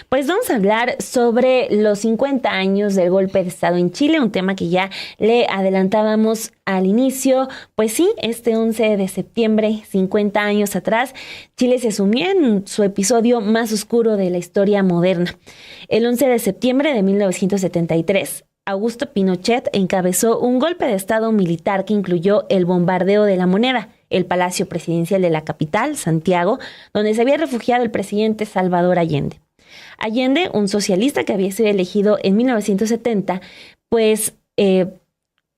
Pues vamos a hablar sobre los 50 años del golpe de Estado en Chile, un tema que ya le adelantábamos al inicio. Pues sí, este 11 de septiembre, 50 años atrás, Chile se sumió en su episodio más oscuro de la historia moderna. El 11 de septiembre de 1973, Augusto Pinochet encabezó un golpe de Estado militar que incluyó el bombardeo de La Moneda, el Palacio Presidencial de la capital, Santiago, donde se había refugiado el presidente Salvador Allende. Allende, un socialista que había sido elegido en 1970, pues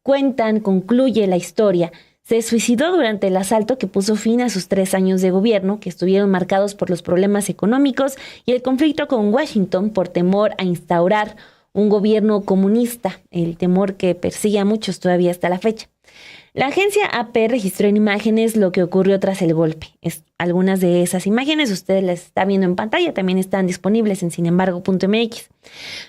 concluye la historia. Se suicidó durante el asalto que puso fin a sus 3 años de gobierno, que estuvieron marcados por los problemas económicos y el conflicto con Washington por temor a instaurar un gobierno comunista, el temor que persigue a muchos todavía hasta la fecha. La agencia AP registró en imágenes lo que ocurrió tras el golpe. Algunas de esas imágenes usted las está viendo en pantalla, también están disponibles en sinembargo.mx.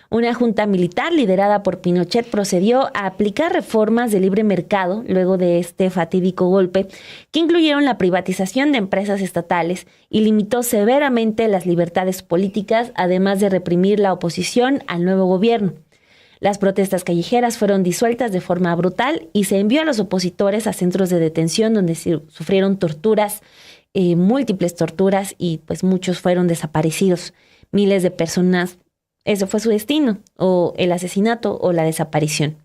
Una junta militar liderada por Pinochet procedió a aplicar reformas de libre mercado luego de este fatídico golpe, que incluyeron la privatización de empresas estatales y limitó severamente las libertades políticas, además de reprimir la oposición al nuevo gobierno. Las protestas callejeras fueron disueltas de forma brutal y se envió a los opositores a centros de detención donde sufrieron torturas, múltiples torturas, y pues muchos fueron desaparecidos. Miles de personas, ese fue su destino, o el asesinato o la desaparición.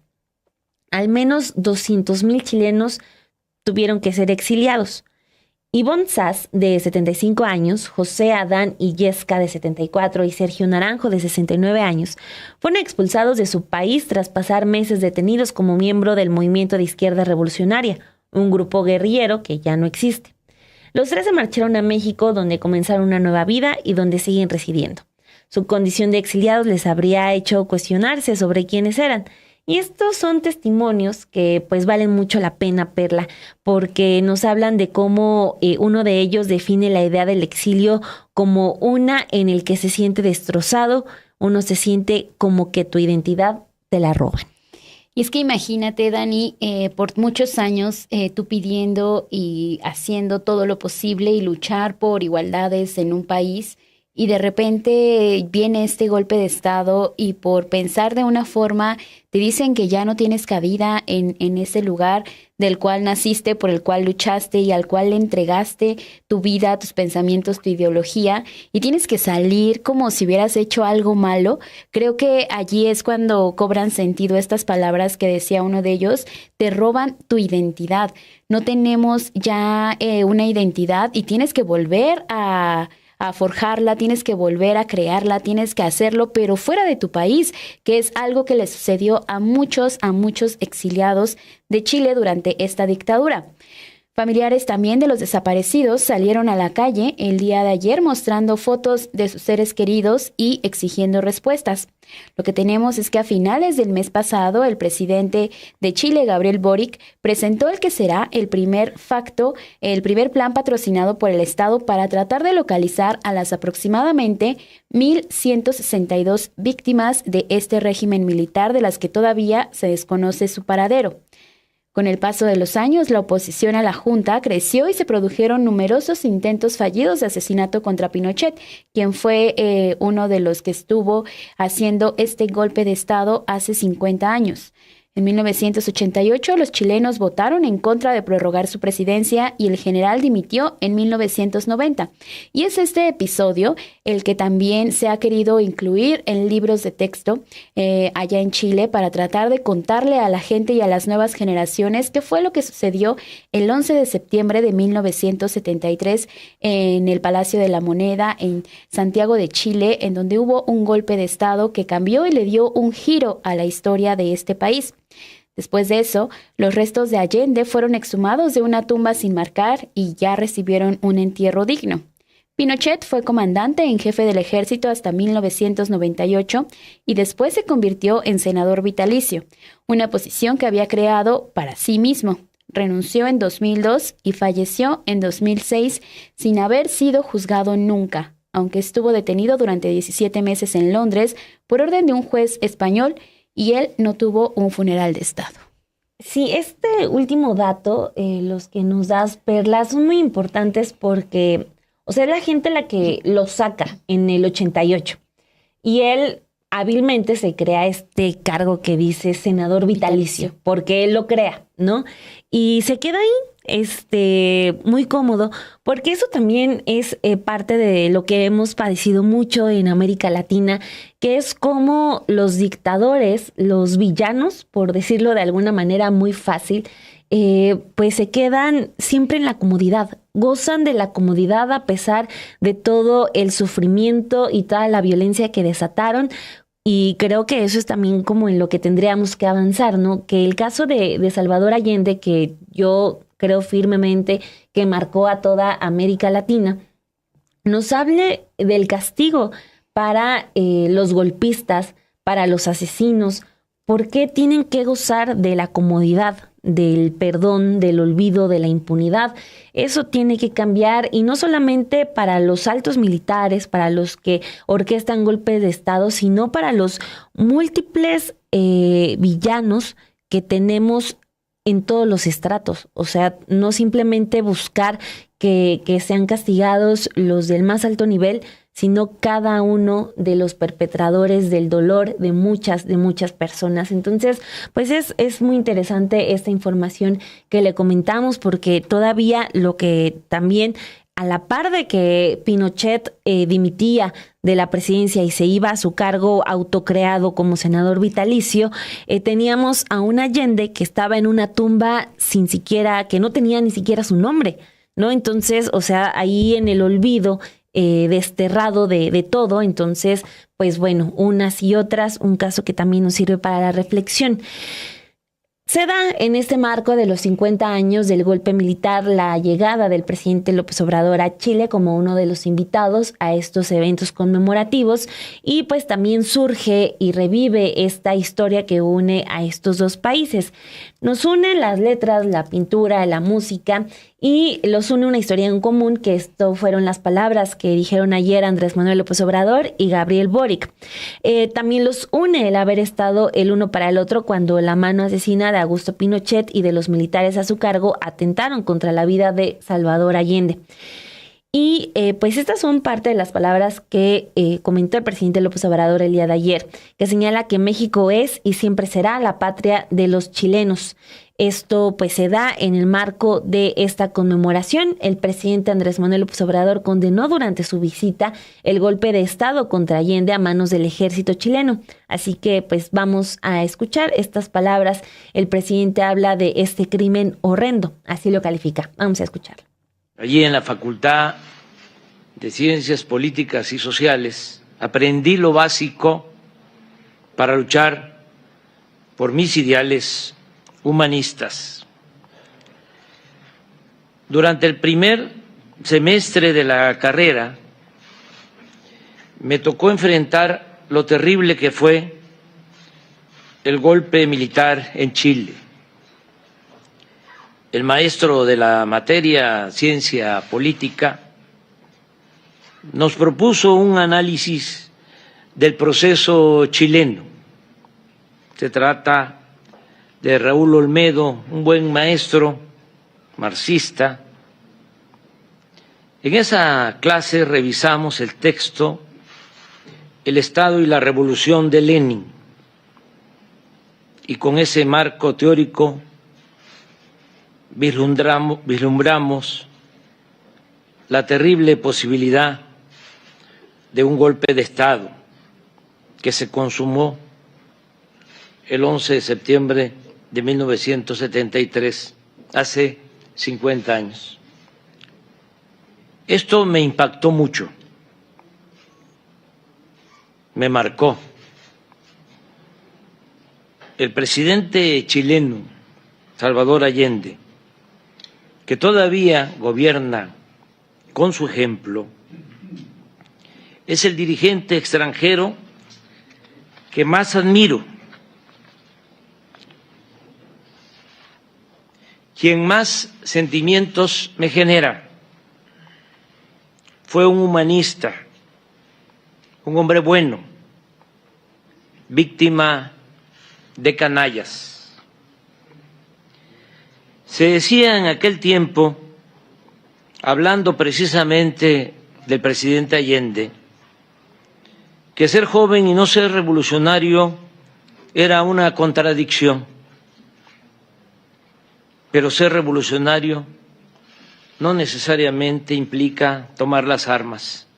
Al menos 200,000 chilenos tuvieron que ser exiliados. Ivonne Sass, de 75 años, José Adán Illesca, de 74, y Sergio Naranjo, de 69 años, fueron expulsados de su país tras pasar meses detenidos como miembro del Movimiento de Izquierda Revolucionaria, un grupo guerrillero que ya no existe. Los tres se marcharon a México, donde comenzaron una nueva vida y donde siguen residiendo. Su condición de exiliados les habría hecho cuestionarse sobre quiénes eran. Y estos son testimonios que pues valen mucho la pena, Perla, porque nos hablan de cómo uno de ellos define la idea del exilio como una en el que se siente destrozado, uno se siente como que tu identidad te la roban. Y es que imagínate, Dani, por muchos años tú pidiendo y haciendo todo lo posible y luchar por igualdades en un país, y de repente viene este golpe de estado y por pensar de una forma te dicen que ya no tienes cabida en ese lugar del cual naciste, por el cual luchaste y al cual le entregaste tu vida, tus pensamientos, tu ideología, y tienes que salir como si hubieras hecho algo malo. Creo que allí es cuando cobran sentido estas palabras que decía uno de ellos: te roban tu identidad. No tenemos ya una identidad y tienes que volver a forjarla, tienes que volver a crearla, tienes que hacerlo, pero fuera de tu país, que es algo que le sucedió a muchos exiliados de Chile durante esta dictadura. Familiares también de los desaparecidos salieron a la calle el día de ayer mostrando fotos de sus seres queridos y exigiendo respuestas. Lo que tenemos es que a finales del mes pasado el presidente de Chile, Gabriel Boric, presentó el que será el primer plan patrocinado por el Estado para tratar de localizar a las aproximadamente 1,162 víctimas de este régimen militar, de las que todavía se desconoce su paradero. Con el paso de los años, la oposición a la Junta creció y se produjeron numerosos intentos fallidos de asesinato contra Pinochet, quien fue uno de los que estuvo haciendo este golpe de Estado hace 50 años. En 1988, los chilenos votaron en contra de prorrogar su presidencia y el general dimitió en 1990. Y es este episodio el que también se ha querido incluir en libros de texto allá en Chile para tratar de contarle a la gente y a las nuevas generaciones qué fue lo que sucedió el 11 de septiembre de 1973 en el Palacio de la Moneda en Santiago de Chile, en donde hubo un golpe de Estado que cambió y le dio un giro a la historia de este país. Después de eso, los restos de Allende fueron exhumados de una tumba sin marcar y ya recibieron un entierro digno. Pinochet fue comandante en jefe del ejército hasta 1998 y después se convirtió en senador vitalicio, una posición que había creado para sí mismo. Renunció en 2002 y falleció en 2006 sin haber sido juzgado nunca, aunque estuvo detenido durante 17 meses en Londres por orden de un juez español, y él no tuvo un funeral de Estado. Sí, este último dato, los que nos das, Perla, son muy importantes porque, o sea, es la gente la que lo saca en el 88. y él hábilmente se crea este cargo que dice senador vitalicio, porque él lo crea, ¿no? Y se queda ahí, muy cómodo, porque eso también es parte de lo que hemos padecido mucho en América Latina, que es como los dictadores, los villanos, por decirlo de alguna manera muy fácil, pues se quedan siempre en la comodidad, gozan de la comodidad a pesar de todo el sufrimiento y toda la violencia que desataron. Y creo que eso es también como en lo que tendríamos que avanzar, ¿no? Que el caso de Salvador Allende, que yo creo firmemente que marcó a toda América Latina, nos hable del castigo para los golpistas, para los asesinos. ¿Por qué tienen que gozar de la comodidad, del perdón, del olvido, de la impunidad? Eso tiene que cambiar, y no solamente para los altos militares, para los que orquestan golpes de Estado, sino para los múltiples villanos que tenemos en todos los estratos. O sea, no simplemente buscar que sean castigados los del más alto nivel, sino cada uno de los perpetradores del dolor de muchas personas. Entonces, pues es muy interesante esta información que le comentamos, porque todavía lo que también, a la par de que Pinochet dimitía de la presidencia y se iba a su cargo autocreado como senador vitalicio, teníamos a un Allende que estaba en una tumba sin siquiera, que no tenía ni siquiera su nombre, ¿no? Entonces, o sea, ahí en el olvido, desterrado de todo. Entonces, pues bueno, unas y otras, un caso que también nos sirve para la reflexión. Se da en este marco de los 50 años del golpe militar la llegada del presidente López Obrador a Chile como uno de los invitados a estos eventos conmemorativos, y pues también surge y revive esta historia que une a estos dos países. Nos unen las letras, la pintura, la música, y los une una historia en común, que esto fueron las palabras que dijeron ayer Andrés Manuel López Obrador y Gabriel Boric. También los une el haber estado el uno para el otro cuando la mano asesina de Augusto Pinochet y de los militares a su cargo atentaron contra la vida de Salvador Allende. Y pues estas son parte de las palabras que comentó el presidente López Obrador el día de ayer, que señala que México es y siempre será la patria de los chilenos. Esto pues se da en el marco de esta conmemoración. El presidente Andrés Manuel López Obrador condenó durante su visita el golpe de Estado contra Allende a manos del ejército chileno. Así que pues vamos a escuchar estas palabras. El presidente habla de este crimen horrendo, así lo califica. Vamos a escucharlo. Allí en la Facultad de Ciencias Políticas y Sociales aprendí lo básico para luchar por mis ideales humanistas. Durante el primer semestre de la carrera me tocó enfrentar lo terrible que fue el golpe militar en Chile. El maestro de la materia Ciencia Política nos propuso un análisis del proceso chileno. Se trata de Raúl Olmedo, un buen maestro marxista. En esa clase revisamos el texto El Estado y la Revolución de Lenin, y con ese marco teórico vislumbramos la terrible posibilidad de un golpe de Estado que se consumó el 11 de septiembre de 1973, hace 50 años. Esto me impactó mucho, me marcó. El presidente chileno, Salvador Allende, que todavía gobierna con su ejemplo, es el dirigente extranjero que más admiro, quien más sentimientos me genera. Fue un humanista, un hombre bueno, víctima de canallas. Se decía en aquel tiempo, hablando precisamente del presidente Allende, que ser joven y no ser revolucionario era una contradicción, pero ser revolucionario no necesariamente implica tomar las armas.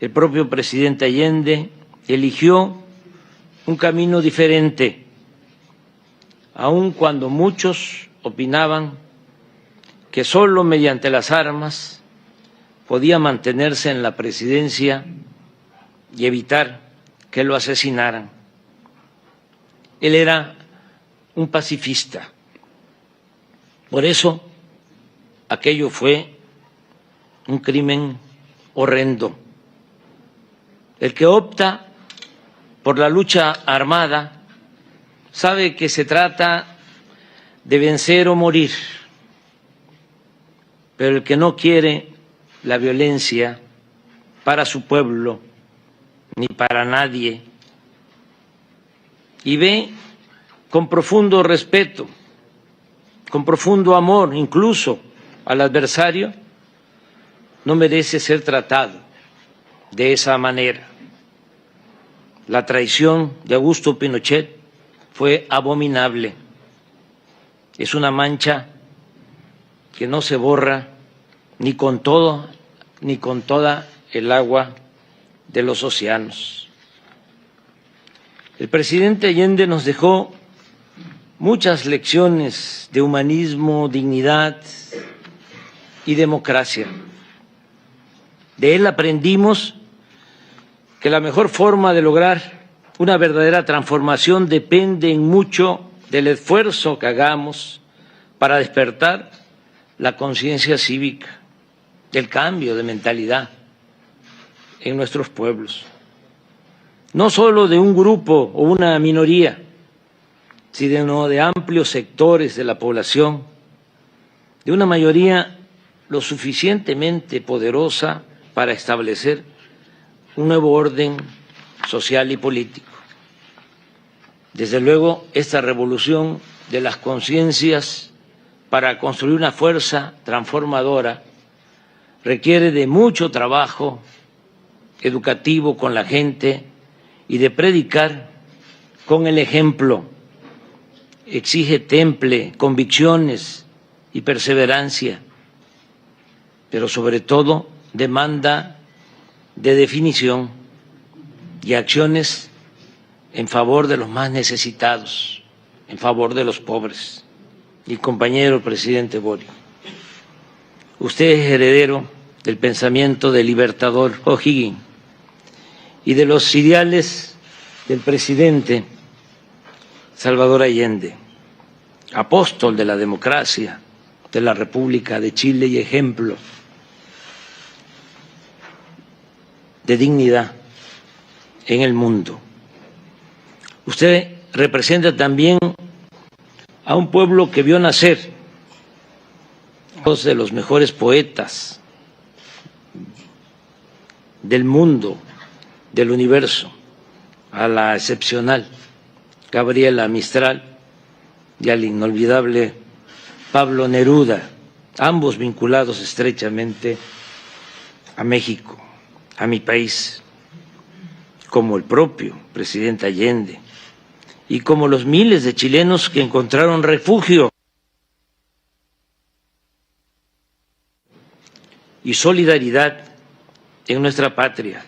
El propio presidente Allende eligió un camino diferente, aun cuando muchos opinaban que solo mediante las armas podía mantenerse en la presidencia y evitar que lo asesinaran. Él era un pacifista. Por eso, aquello fue un crimen horrendo. El que opta por la lucha armada sabe que se trata de vencer o morir, pero el que no quiere la violencia para su pueblo ni para nadie y ve con profundo respeto, con profundo amor incluso al adversario, no merece ser tratado de esa manera. La traición de Augusto Pinochet fue abominable. Es una mancha que no se borra ni con todo, ni con toda el agua de los océanos. El presidente Allende nos dejó muchas lecciones de humanismo, dignidad y democracia. De él aprendimos que la mejor forma de lograr una verdadera transformación depende en mucho del esfuerzo que hagamos para despertar la conciencia cívica, del cambio de mentalidad en nuestros pueblos. No solo de un grupo o una minoría, sino de amplios sectores de la población, de una mayoría lo suficientemente poderosa para establecer un nuevo orden social y político. Desde luego, esta revolución de las conciencias para construir una fuerza transformadora requiere de mucho trabajo educativo con la gente y de predicar con el ejemplo. Exige temple, convicciones y perseverancia, pero sobre todo demanda de definición y acciones en favor de los más necesitados, en favor de los pobres. Y compañero presidente Boric, usted es heredero del pensamiento del libertador O'Higgins y de los ideales del presidente Salvador Allende, apóstol de la democracia, de la República de Chile y ejemplo de dignidad en el mundo. Usted representa también a un pueblo que vio nacer dos de los mejores poetas del mundo, del universo, a la excepcional Gabriela Mistral y al inolvidable Pablo Neruda, ambos vinculados estrechamente a México, a mi país, como el propio presidente Allende y como los miles de chilenos que encontraron refugio y solidaridad en nuestra patria,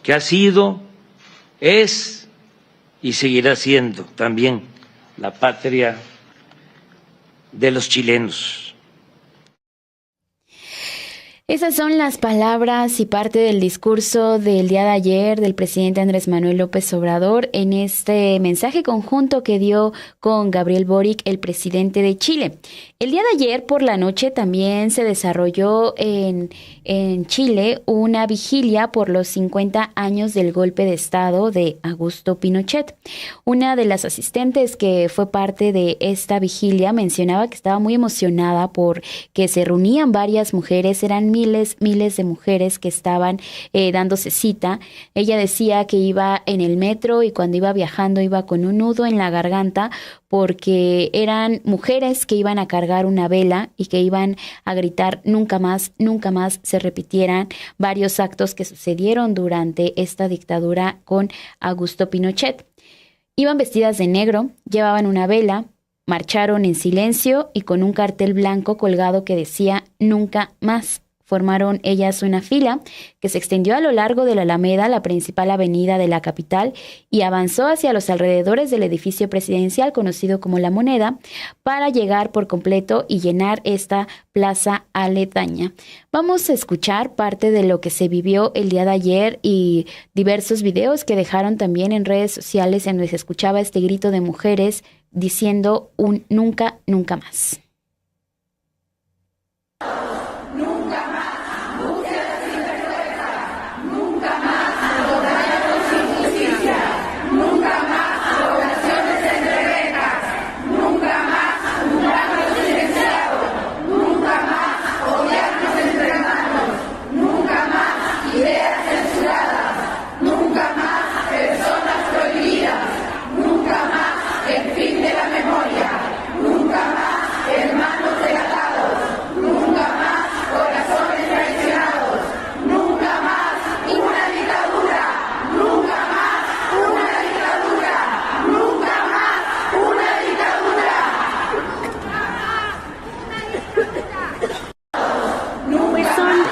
que ha sido, es y seguirá siendo también la patria de los chilenos. Esas son las palabras y parte del discurso del día de ayer del presidente Andrés Manuel López Obrador en este mensaje conjunto que dio con Gabriel Boric, el presidente de Chile. El día de ayer por la noche también se desarrolló en Chile una vigilia por los 50 años del golpe de Estado de Augusto Pinochet. Una de las asistentes que fue parte de esta vigilia mencionaba que estaba muy emocionada porque se reunían varias mujeres, eran miles de mujeres que estaban dándose cita. Ella decía que iba en el metro y cuando iba viajando iba con un nudo en la garganta porque eran mujeres que iban a cargar una vela y que iban a gritar nunca más se repitieran varios actos que sucedieron durante esta dictadura con Augusto Pinochet. Iban vestidas de negro, llevaban una vela, marcharon en silencio y con un cartel blanco colgado que decía nunca más. Formaron ellas una fila que se extendió a lo largo de la Alameda, la principal avenida de la capital, y avanzó hacia los alrededores del edificio presidencial conocido como La Moneda para llegar por completo y llenar esta plaza aledaña. Vamos a escuchar parte de lo que se vivió el día de ayer y diversos videos que dejaron también en redes sociales en donde se escuchaba este grito de mujeres diciendo un nunca más.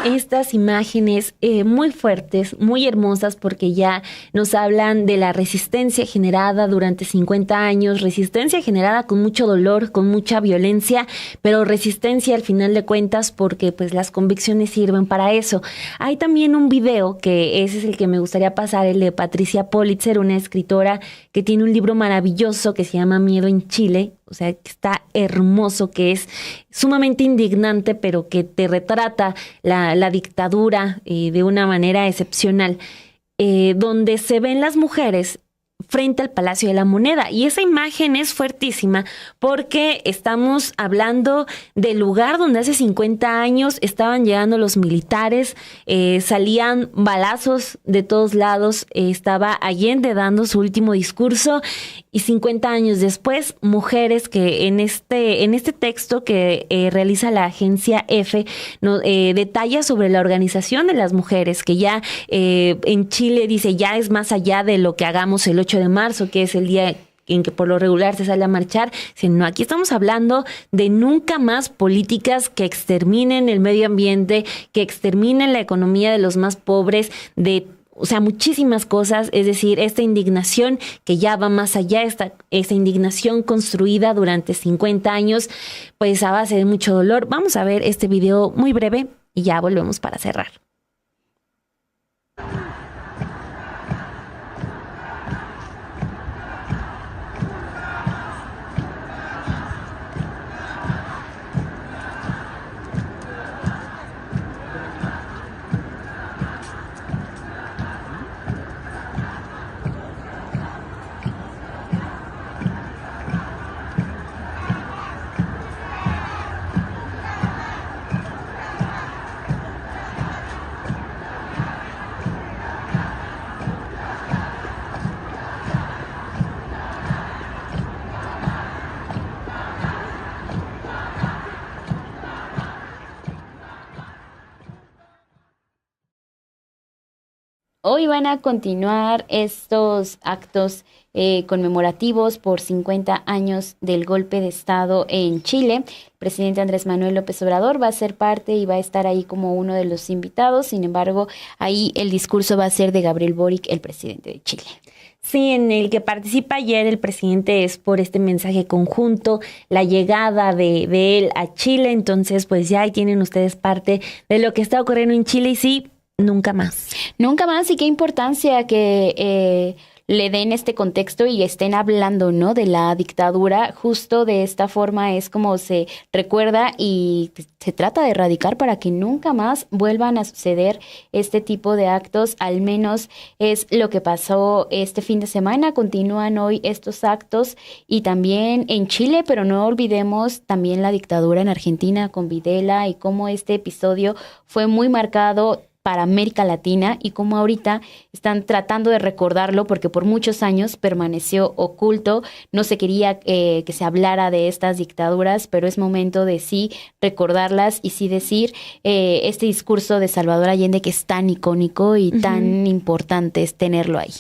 Estas imágenes muy fuertes, muy hermosas, porque ya nos hablan de la resistencia generada durante 50 años, resistencia generada con mucho dolor, con mucha violencia, pero resistencia al final de cuentas porque pues las convicciones sirven para eso. Hay también un video, que ese es el que me gustaría pasar, el de Patricia Politzer, una escritora que tiene un libro maravilloso que se llama Miedo en Chile. O sea, que está hermoso, que es sumamente indignante, pero que te retrata la dictadura de una manera excepcional, donde se ven las mujeres frente al Palacio de la Moneda. Y esa imagen es fuertísima porque estamos hablando del lugar donde hace 50 años estaban llegando los militares, salían balazos de todos lados, estaba Allende dando su último discurso y 50 años después, mujeres que en este texto que realiza la agencia EFE detalla sobre la organización de las mujeres, que ya en Chile dice ya es más allá de lo que hagamos el 8 de marzo, que es el día en que por lo regular se sale a marchar, sino aquí estamos hablando de nunca más políticas que exterminen el medio ambiente, que exterminen la economía de los más pobres, o sea, muchísimas cosas. Es decir, esta indignación que ya va más allá, esta indignación construida durante 50 años, pues a base de mucho dolor. Vamos a ver este video muy breve y ya volvemos para cerrar. Hoy van a continuar estos actos conmemorativos por 50 años del golpe de Estado en Chile. El presidente Andrés Manuel López Obrador va a ser parte y va a estar ahí como uno de los invitados. Sin embargo, ahí el discurso va a ser de Gabriel Boric, el presidente de Chile. Sí, en el que participa ayer el presidente es por este mensaje conjunto, la llegada de él a Chile. Entonces, pues ya ahí tienen ustedes parte de lo que está ocurriendo en Chile y sí, nunca más. Nunca más, y qué importancia que le den este contexto y estén hablando, ¿no?, de la dictadura. Justo de esta forma es como se recuerda y se trata de erradicar para que nunca más vuelvan a suceder este tipo de actos. Al menos es lo que pasó este fin de semana. Continúan hoy estos actos y también en Chile, pero no olvidemos también la dictadura en Argentina con Videla y cómo este episodio fue muy marcado para América Latina y cómo ahorita están tratando de recordarlo porque por muchos años permaneció oculto, no se quería que se hablara de estas dictaduras, pero es momento de sí recordarlas y sí decir este discurso de Salvador Allende que es tan icónico y tan importante es tenerlo ahí.